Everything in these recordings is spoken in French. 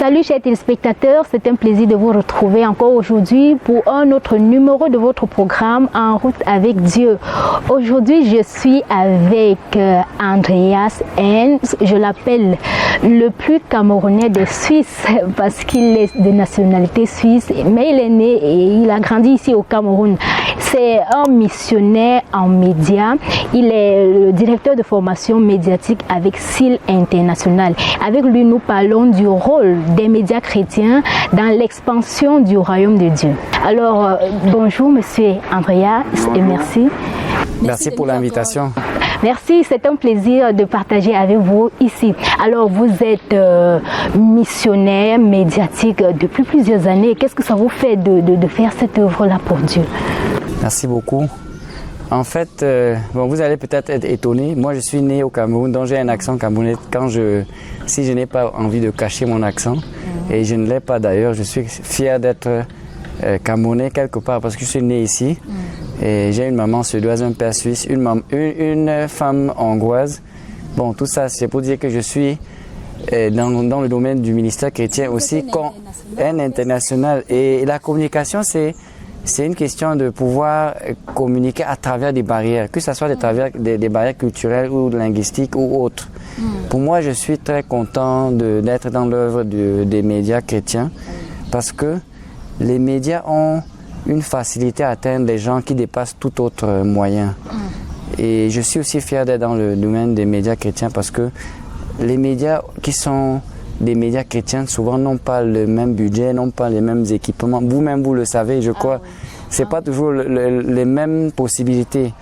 Salut chers téléspectateurs, c'est un plaisir de vous retrouver encore aujourd'hui pour un autre numéro de votre programme En route avec Dieu. Aujourd'hui, je suis avec Andreas Enns, je l'appelle le plus camerounais des Suisses parce qu'il est de nationalité suisse, mais il est né et il a grandi ici au Cameroun. C'est un missionnaire en médias, il est le directeur de formation médiatique avec SIL International. Avec lui, nous parlons du rôle des médias chrétiens dans l'expansion du royaume de Dieu. Alors, bonjour Monsieur Andreas et merci. Merci pour l'invitation. Merci, c'est un plaisir de partager avec vous ici. Alors, vous êtes missionnaire médiatique depuis plusieurs années. Qu'est-ce que ça vous fait de faire cette œuvre-là pour Dieu? Merci beaucoup. En fait, bon, vous allez peut-être être étonné. Moi, je suis né au Cameroun, donc j'ai un accent camerounais. Si je n'ai pas envie de cacher mon accent, et je ne l'ai pas d'ailleurs, je suis fier d'être camerounais quelque part parce que je suis né ici. Et j'ai une maman suédoise, un père suisse, une femme hongroise. Bon, tout ça, c'est pour dire que je suis dans le domaine du ministère chrétien aussi, un international. Et la communication, c'est une question de pouvoir communiquer à travers des barrières, que ce soit des barrières culturelles ou linguistiques ou autres. Pour moi, je suis très content d'être dans l'œuvre des médias chrétiens parce que les médias ont une facilité à atteindre les gens qui dépassent tout autre moyen. Et je suis aussi fier d'être dans le domaine des médias chrétiens parce que les médias qui sont des médias chrétiens souvent n'ont pas le même budget, n'ont pas les mêmes équipements. Vous-même, vous le savez, je crois. C'est pas toujours les mêmes possibilités.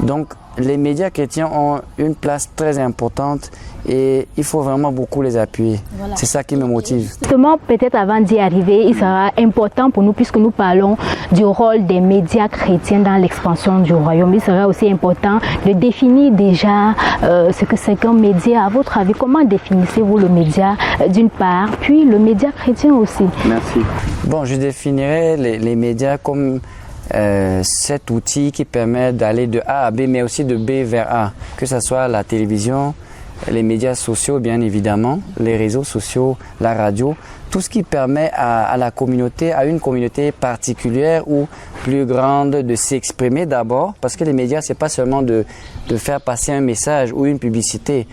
Donc, les médias chrétiens ont une place très importante et il faut vraiment beaucoup les appuyer. Voilà. C'est ça qui me motive. Justement, peut-être avant d'y arriver, il sera important pour nous, puisque nous parlons du rôle des médias chrétiens dans l'expansion du royaume. Il sera aussi important de définir déjà ce que c'est qu'un média. À votre avis, comment définissez-vous le média d'une part, puis le média chrétien aussi? Merci. Bon, je définirais les médias comme cet outil qui permet d'aller de A à B, mais aussi de B vers A, que ce soit la télévision, les médias sociaux bien évidemment, les réseaux sociaux, la radio, tout ce qui permet à la communauté, à une communauté particulière ou plus grande de s'exprimer d'abord, parce que les médias, c'est pas seulement de faire passer un message ou une publicité.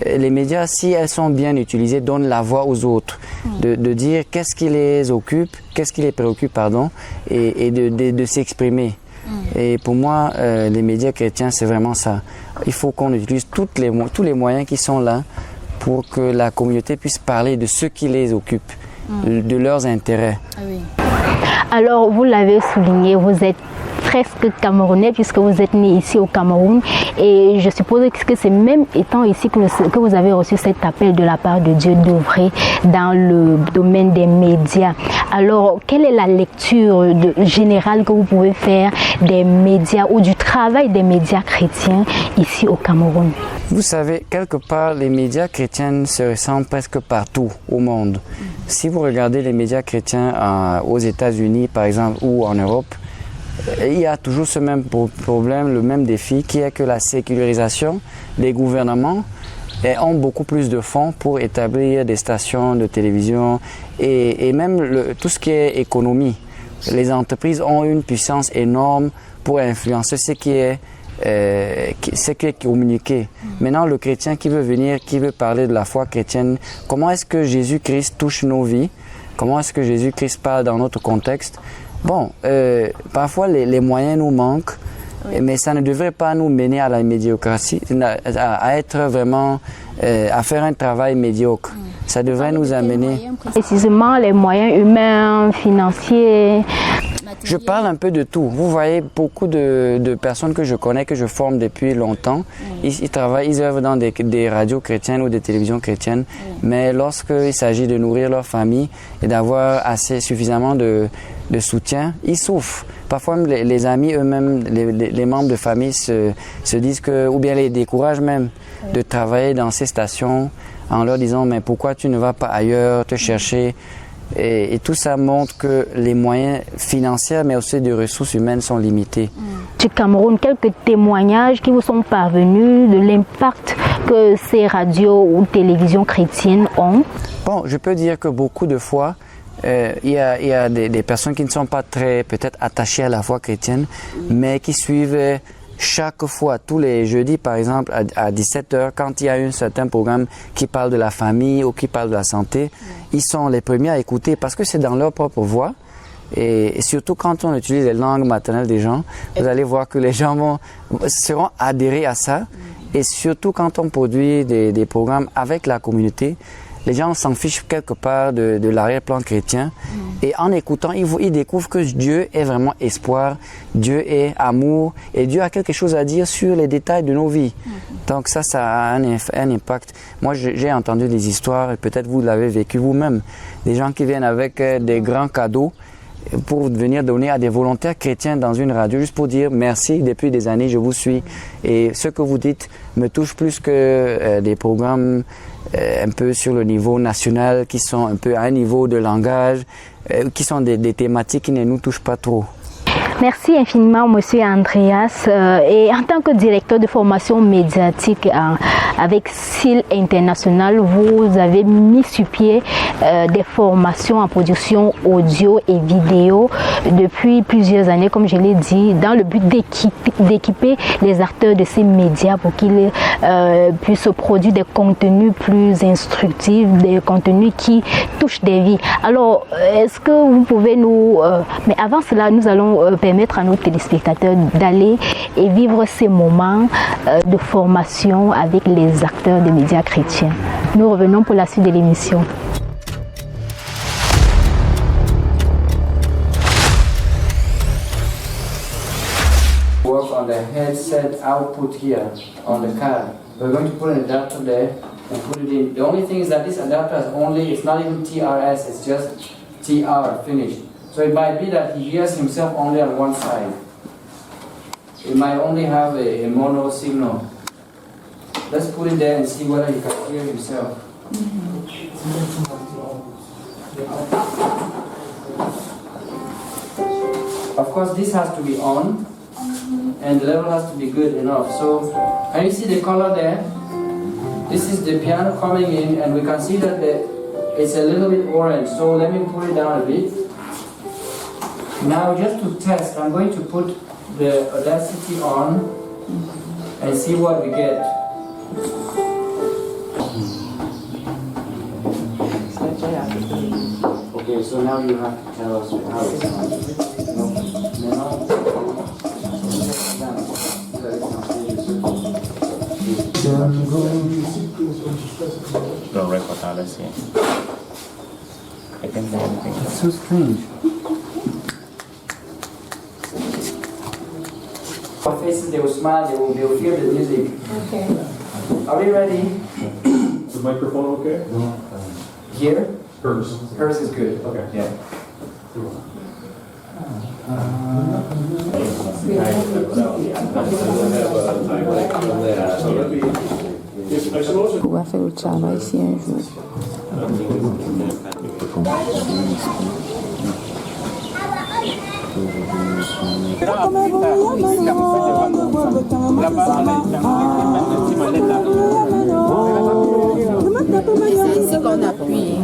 Les médias, si elles sont bien utilisées, donnent la voix aux autres, de dire qu'est-ce qui les occupe, qu'est-ce qui les préoccupe, pardon, et de s'exprimer. Et pour moi, les médias chrétiens, c'est vraiment ça. Il faut qu'on utilise tous les moyens qui sont là pour que la communauté puisse parler de ce qui les occupe, de leurs intérêts. Ah oui. Alors, vous l'avez souligné, vous êtes presque camerounais puisque vous êtes né ici au Cameroun et je suppose que c'est même étant ici que vous avez reçu cet appel de la part de Dieu d'œuvrer dans le domaine des médias. Alors, quelle est la lecture générale que vous pouvez faire des médias ou du travail des médias chrétiens ici au Cameroun? Vous savez, quelque part, les médias chrétiens se ressemblent presque partout au monde. Si vous regardez les médias chrétiens aux États-Unis, par exemple, ou en Europe, il y a toujours ce même problème, le même défi, qui est que la sécularisation des gouvernements ont beaucoup plus de fonds pour établir des stations de télévision et même tout ce qui est économie. Les entreprises ont une puissance énorme pour influencer ce qui est communiqué. Maintenant, le chrétien qui veut venir, qui veut parler de la foi chrétienne, comment est-ce que Jésus-Christ touche nos vies? Comment est-ce que Jésus-Christ parle dans notre contexte? Bon, parfois les moyens nous manquent, mais ça ne devrait pas nous mener à la médiocratie, à être vraiment, à faire un travail médiocre. Ça devrait nous amener... Précisément les moyens humains, financiers... Je parle un peu de tout. Vous voyez beaucoup de personnes que je connais, que je forme depuis longtemps. Ils travaillent, ils œuvrent dans des radios chrétiennes ou des télévisions chrétiennes. Mais lorsqu'il s'agit de nourrir leur famille et d'avoir suffisamment de soutien, ils souffrent. Parfois, les amis eux-mêmes, les membres de famille se disent que, ou bien les découragent même de travailler dans ces stations en leur disant « mais pourquoi tu ne vas pas ailleurs te chercher ?» Et tout ça montre que les moyens financiers, mais aussi de ressources humaines sont limités. Du Cameroun, quelques témoignages qui vous sont parvenus de l'impact que ces radios ou télévisions chrétiennes ont? Bon, je peux dire que beaucoup de fois, il y a des personnes qui ne sont pas très peut-être attachées à la foi chrétienne, mais qui suivent chaque fois, tous les jeudis par exemple, à 17h, quand il y a un certain programme qui parle de la famille ou qui parle de la santé, ils sont les premiers à écouter parce que c'est dans leur propre voix. Et surtout quand on utilise les langues maternelles des gens, vous allez voir que les gens seront adhérés à ça. Et surtout quand on produit des programmes avec la communauté, les gens s'en fichent quelque part de l'arrière-plan chrétien. Et en écoutant, ils découvrent que Dieu est vraiment espoir, Dieu est amour et Dieu a quelque chose à dire sur les détails de nos vies. Donc ça a un impact. Moi, j'ai entendu des histoires, et peut-être vous l'avez vécu vous-même, des gens qui viennent avec des grands cadeaux pour venir donner à des volontaires chrétiens dans une radio, juste pour dire merci, depuis des années je vous suis. Et ce que vous dites me touche plus que des programmes un peu sur le niveau national, qui sont un peu à un niveau de langage, qui sont des thématiques qui ne nous touchent pas trop. Merci infiniment, Monsieur Andreas. Et en tant que directeur de formation médiatique avec SIL International, vous avez mis sur pied des formations en production audio et vidéo depuis plusieurs années, comme je l'ai dit, dans le but d'équiper les acteurs de ces médias pour qu'ils puissent produire des contenus plus instructifs, des contenus qui touchent des vies. Alors, est-ce que vous pouvez nous... mais avant cela, nous allons permettre à nos téléspectateurs d'aller et vivre ces moments de formation avec les acteurs des médias chrétiens. Nous revenons pour la suite de l'émission. Work on the headset output here on the card. We're going to put an adapter there and put it in. The only thing is that this adapter is only, it's not even TRS, it's just TR, finished. So it might be that he hears himself only on one side. It might only have a mono signal. Let's put it there and see whether he can hear himself. Of course, this has to be on, and the level has to be good enough. So, can you see the color there? This is the piano coming in, and we can see that it's a little bit orange. So let me put it down a bit. Now, just to test, I'm going to put the Audacity on and see what we get. Okay, so now you have to tell us how it sounds. Don't record that, let's see. I can do anything. It's so strange. Our faces, they will smile, they will hear the music. Okay. Are we ready? Is the microphone okay? Here? Hers. Hers is good. Okay. Yeah. On va faire le travail ici un jour. C'est ici qu'on appuie.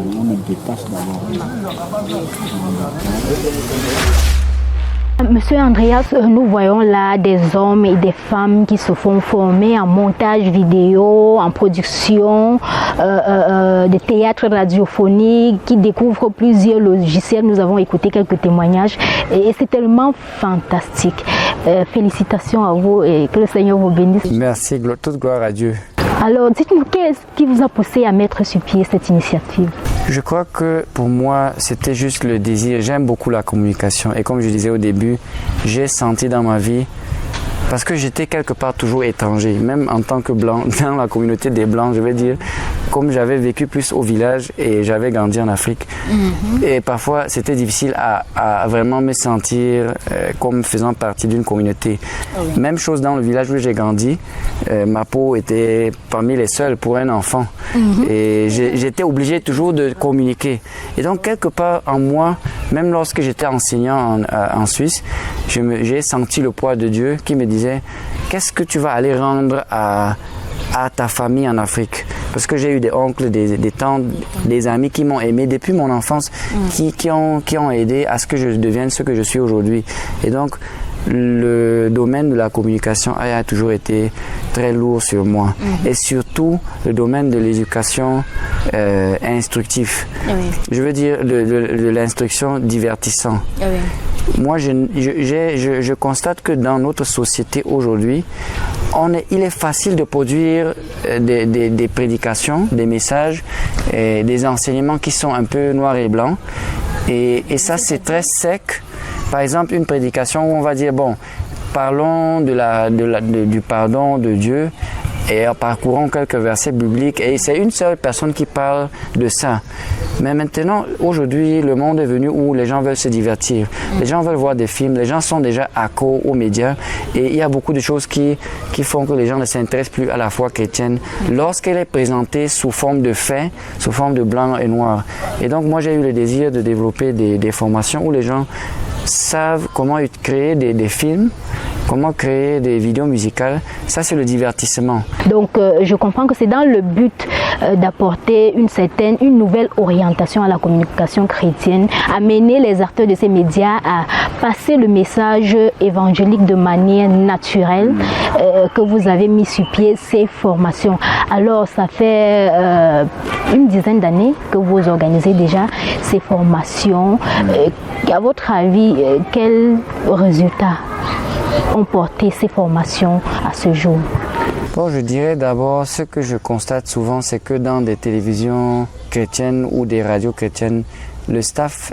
Monsieur Andreas, nous voyons là des hommes et des femmes qui se font former en montage vidéo, en production, de théâtre radiophonique, qui découvrent plusieurs logiciels. Nous avons écouté quelques témoignages et c'est tellement fantastique. Félicitations à vous et que le Seigneur vous bénisse. Merci, toute gloire à Dieu. Alors, dites-nous, qu'est-ce qui vous a poussé à mettre sur pied cette initiative? Je crois que pour moi, c'était juste le désir. J'aime beaucoup la communication. Et comme je disais au début, j'ai senti dans ma vie, parce que j'étais quelque part toujours étranger, même en tant que blanc, dans la communauté des blancs, je vais dire, comme j'avais vécu plus au village et j'avais grandi en Afrique. Et parfois, c'était difficile à vraiment me sentir comme faisant partie d'une communauté. Même chose dans le village où j'ai grandi, ma peau était parmi les seules pour un enfant. Et j'étais obligé toujours de communiquer. Et donc, quelque part en moi, même lorsque j'étais enseignant en Suisse, j'ai senti le poids de Dieu qui me disait, qu'est-ce que tu vas aller rendre à ta famille en Afrique? parce que j'ai eu des oncles, des tantes, des amis qui m'ont aimé depuis mon enfance, qui ont aidé à ce que je devienne ce que je suis aujourd'hui. Et donc, le domaine de la communication a toujours été très lourd sur moi. Et surtout, le domaine de l'éducation instructive. Je veux dire, de l'instruction divertissant. Moi, je constate que dans notre société aujourd'hui, il est facile de produire des prédications, des messages, des enseignements qui sont un peu noirs et blancs. Et ça, c'est très sec. Par exemple, une prédication où on va dire, bon, parlons du pardon de Dieu et en parcourant quelques versets bibliques. Et c'est une seule personne qui parle de ça. Mais maintenant, aujourd'hui, le monde est venu où les gens veulent se divertir. Les gens veulent voir des films, les gens sont déjà accros aux médias. Et il y a beaucoup de choses qui font que les gens ne s'intéressent plus à la foi chrétienne lorsqu'elle est présentée sous forme de faits, sous forme de blanc et noir. Et donc, moi, j'ai eu le désir de développer des formations où les gens savent comment créer des films, comment créer des vidéos musicales. Ça, c'est le divertissement. Donc, je comprends que c'est dans le but d'apporter une nouvelle orientation à la communication chrétienne, amener les acteurs de ces médias à passer le message évangélique de manière naturelle, que vous avez mis sur pied ces formations. Alors, ça fait une dizaine d'années que vous organisez déjà ces formations. À votre avis, quels résultats ont porté ces formations à ce jour? Bon, je dirais d'abord, ce que je constate souvent, c'est que dans des télévisions chrétiennes ou des radios chrétiennes, le staff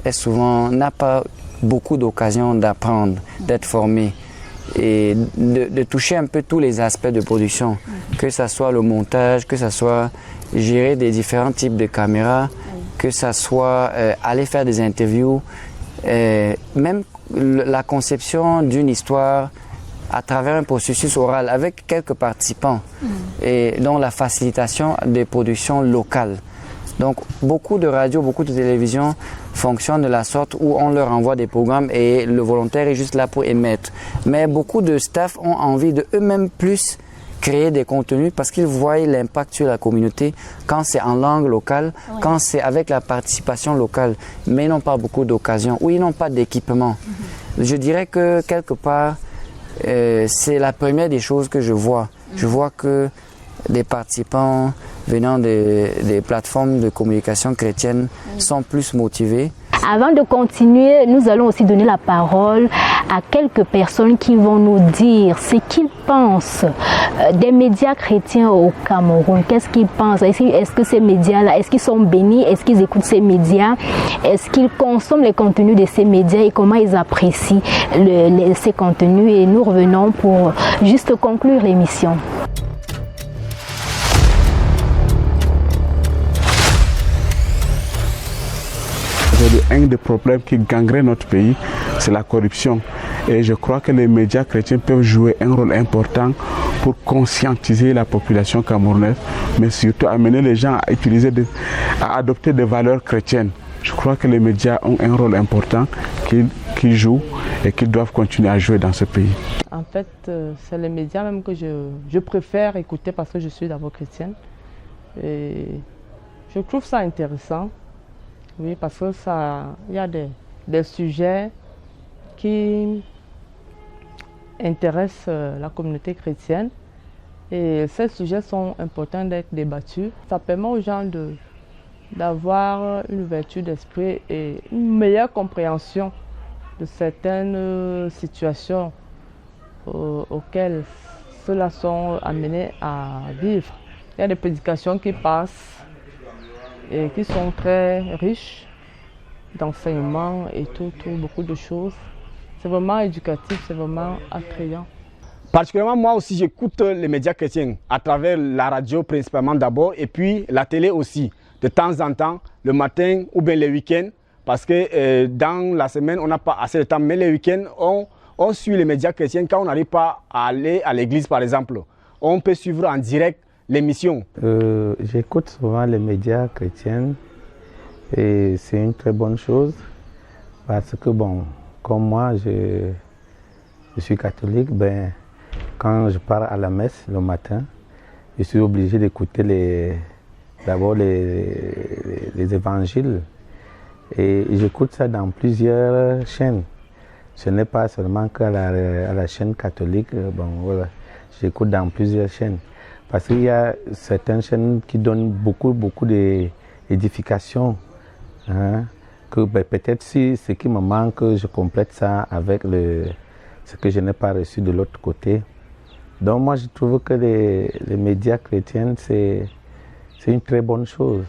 n'a pas beaucoup d'occasions d'apprendre, d'être formé et de toucher un peu tous les aspects de production, que ce soit le montage, que ce soit gérer des différents types de caméras, que ce soit aller faire des interviews, même la conception d'une histoire à travers un processus oral avec quelques participants et donc la facilitation des productions locales. Donc beaucoup de radios, beaucoup de télévisions fonctionnent de la sorte où on leur envoie des programmes et le volontaire est juste là pour émettre. Mais beaucoup de staff ont envie de eux-mêmes plus créer des contenus parce qu'ils voient l'impact sur la communauté quand c'est en langue locale, quand c'est avec la participation locale, mais ils n'ont pas beaucoup d'occasions ou ils n'ont pas d'équipement. Je dirais que quelque part, c'est la première des choses que je vois. Je vois que des participants venant des plateformes de communication chrétienne sont plus motivés. Avant de continuer, nous allons aussi donner la parole à quelques personnes qui vont nous dire ce qu'ils pensent des médias chrétiens au Cameroun. Qu'est-ce qu'ils pensent? Est-ce que ces médias-là, est-ce qu'ils sont bénis? Est-ce qu'ils écoutent ces médias? Est-ce qu'ils consomment les contenus de ces médias et comment ils apprécient ces contenus? Et nous revenons pour juste conclure l'émission. Un des problèmes qui gangrène notre pays, c'est la corruption. Et je crois que les médias chrétiens peuvent jouer un rôle important pour conscientiser la population camerounaise, mais surtout amener les gens à adopter des valeurs chrétiennes. Je crois que les médias ont un rôle important qu'ils jouent et qu'ils doivent continuer à jouer dans ce pays. En fait, c'est les médias même que je préfère écouter parce que je suis d'abord chrétienne. Et je trouve ça intéressant. Oui, parce que il y a des sujets qui intéressent la communauté chrétienne et ces sujets sont importants d'être débattus. Ça permet aux gens d'avoir une ouverture d'esprit et une meilleure compréhension de certaines situations auxquelles ceux-là sont amenés à vivre. Il y a des prédications qui passent et qui sont très riches d'enseignements et beaucoup de choses. C'est vraiment éducatif, c'est vraiment attrayant. Particulièrement moi aussi j'écoute les médias chrétiens à travers la radio principalement d'abord et puis la télé aussi de temps en temps, le matin ou bien les week-ends parce que dans la semaine on n'a pas assez de temps mais les week-ends on suit les médias chrétiens quand on n'arrive pas à aller à l'église par exemple. On peut suivre en direct l'émission. J'écoute souvent les médias chrétiens et c'est une très bonne chose parce que bon, comme moi je suis catholique, quand je pars à la messe le matin, je suis obligé d'écouter d'abord les évangiles. Et j'écoute ça dans plusieurs chaînes. Ce n'est pas seulement qu'à la chaîne catholique. Bon, voilà. J'écoute dans plusieurs chaînes. Parce qu'il y a certaines chaînes qui donnent beaucoup d'édification. Hein, que peut-être si ce qui me manque, je complète ça avec ce que je n'ai pas reçu de l'autre côté. Donc moi je trouve que les médias chrétiens c'est une très bonne chose.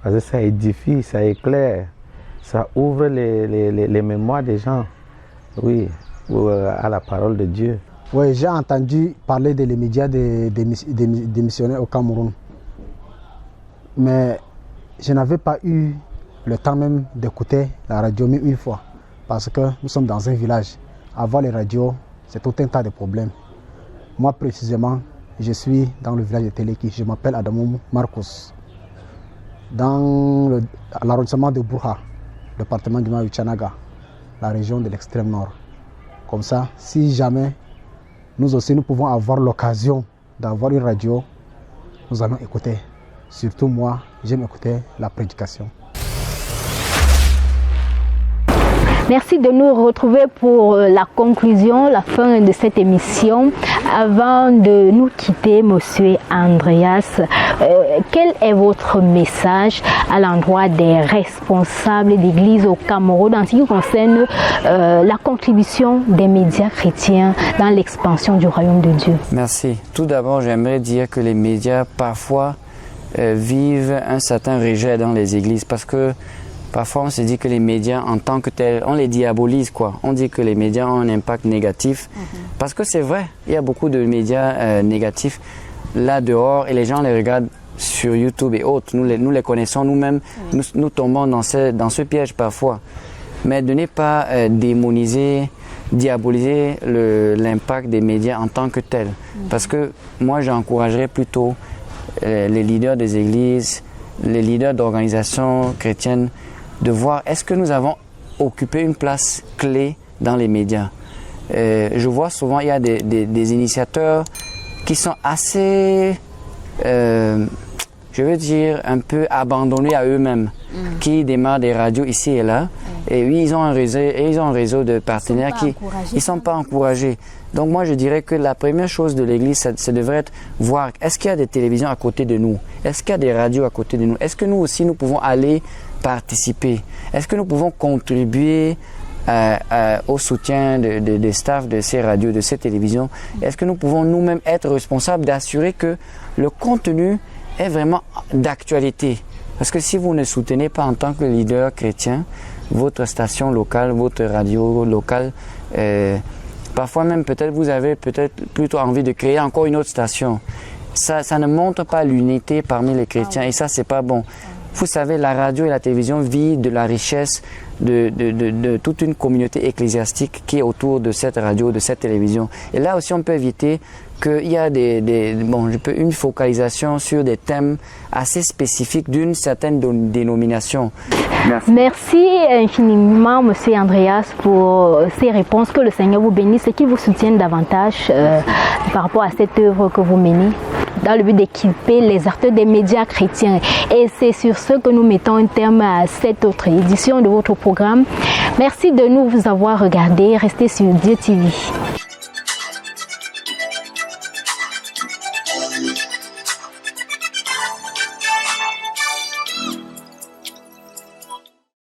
Parce que ça édifie, ça éclaire, ça ouvre les mémoires des gens, oui, à la parole de Dieu. Oui, j'ai entendu parler des médias des missionnaires au Cameroun. Mais je n'avais pas eu le temps même d'écouter la radio même une fois. Parce que nous sommes dans un village. Avoir les radios, c'est tout un tas de problèmes. Moi précisément, je suis dans le village de Teleki. Je m'appelle Adamou Marcos. Dans l'arrondissement de Bourha, département du Maui-Tchanaga, la région de l'extrême nord. Comme ça, si jamais nous aussi nous pouvons avoir l'occasion d'avoir une radio, nous allons écouter. Surtout moi, j'aime écouter la prédication. Merci de nous retrouver pour la conclusion, la fin de cette émission. Avant de nous quitter, Monsieur Andreas, quel est votre message à l'endroit des responsables d'église au Cameroun en ce qui concerne la contribution des médias chrétiens dans l'expansion du royaume de Dieu? Merci. Tout d'abord, j'aimerais dire que les médias parfois vivent un certain rejet dans les églises parce que parfois, on se dit que les médias, en tant que tels, on les diabolise, quoi. On dit que les médias ont un impact négatif. Parce que c'est vrai, il y a beaucoup de médias négatifs là dehors et les gens les regardent sur YouTube et autres. Nous les connaissons nous-mêmes. Nous tombons dans ce piège parfois. Mais de ne pas démoniser, diaboliser l'impact des médias en tant que tel. Parce que moi, j'encouragerais plutôt les leaders des églises, les leaders d'organisations chrétiennes, de voir est-ce que nous avons occupé une place clé dans les médias. Je vois souvent il y a des initiateurs qui sont assez, je veux dire, un peu abandonnés à eux-mêmes, qui démarrent des radios ici et là. Et oui, ils ont un réseau de partenaires qui ne sont pas encouragés. Donc moi, je dirais que la première chose de l'Église, ça devrait être voir, est-ce qu'il y a des télévisions à côté de nous? Est-ce qu'il y a des radios à côté de nous? Est-ce que nous aussi, nous pouvons aller participer? Est-ce que nous pouvons contribuer au soutien des staffs de ces radios, de ces télévisions? Est-ce que nous pouvons nous-mêmes être responsables d'assurer que le contenu est vraiment d'actualité? Parce que si vous ne soutenez pas en tant que leader chrétien, votre station locale, votre radio locale, parfois même peut-être vous avez plutôt envie de créer encore une autre station. Ça ne montre pas l'unité parmi les chrétiens et ça c'est pas bon. Vous savez, la radio et la télévision vivent de la richesse de toute une communauté ecclésiastique qui est autour de cette radio, de cette télévision. Et là aussi on peut éviter qu'il y a une focalisation sur des thèmes assez spécifiques d'une certaine dénomination. Merci infiniment, Monsieur Andreas, pour ces réponses. Que le Seigneur vous bénisse et qu'il vous soutienne davantage par rapport à cette œuvre que vous menez dans le but d'équiper les acteurs des médias chrétiens. Et c'est sur ce que nous mettons un terme à cette autre édition de votre programme. Merci de nous avoir regardés. Restez sur Dieu TV.